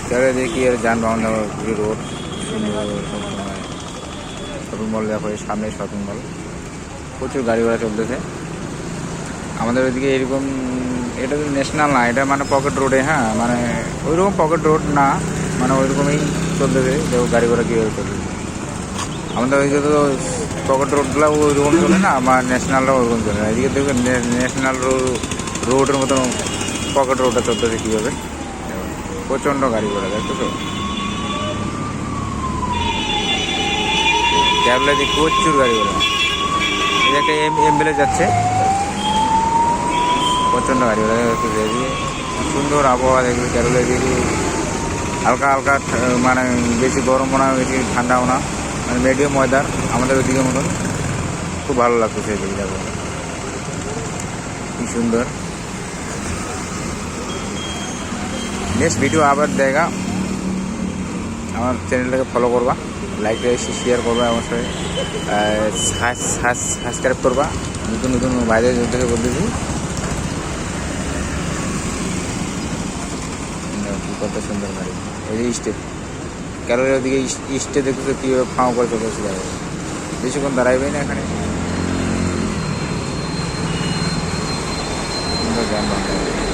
চারিদিকে এর যানবাহন রোড সুন্দর সবসময়। শপিং মল দেখো, এর সামনে শপিং মল, প্রচুর গাড়ি ঘোড়া চলতেছে। আমাদের ওইদিকে এরকম, এটা তো ন্যাশনাল না, এটা মানে পকেট রোডে, হ্যাঁ মানে ওইরকম পকেট রোড না, মানে ওইরকমই চলতেছে। দেখো গাড়ি ঘোড়া কীভাবে চলতেছে। আমাদের ওইদিকে তো পকেট রোডগুলো ওইরকম চলে না, আমার ন্যাশনালটাও ওইরকম চলে না। এদিকে দেখবে ন্যাশনাল রোডের মতন পকেট রোডটা চলতেছে কীভাবে। প্রচণ্ড গাড়ি ঘোড়া, দেখছো তো। ক্যাবলা দিয়ে প্রচুর গাড়ি ঘোড়া। এই একটা অ্যাম্বুলেন্স যাচ্ছে, প্রচণ্ড গাড়ি ঘোড়া দেখতেছে। এদিকে সুন্দর আবহাওয়া দেখবে ক্যারলে দিকে, হালকা হালকা মানে বেশি গরমও না বেশি ঠান্ডাও না, মানে মিডিয়াম ওয়েদার আমাদের ওইদিকে মতন। খুব ভালো লাগতেছে এদিকে, দেখো কি সুন্দর। নেক্সট ভিডিও আবার দেখা, আমার চ্যানেলটাকে ফলো করবা, লাইক শেয়ার করবা, অবশ্যই সাবস্ক্রাইব করবা। নতুন নতুন বাইরে থেকে বলতেছি কত সুন্দর গাড়ি। এই যে স্টেপ কেরলের ওদিকে স্টে দেখতেছে কীভাবে ফাঁও করে চলেছে, বেশিক্ষণ দাঁড়াইবেই না এখানে। সুন্দর যানবাহন।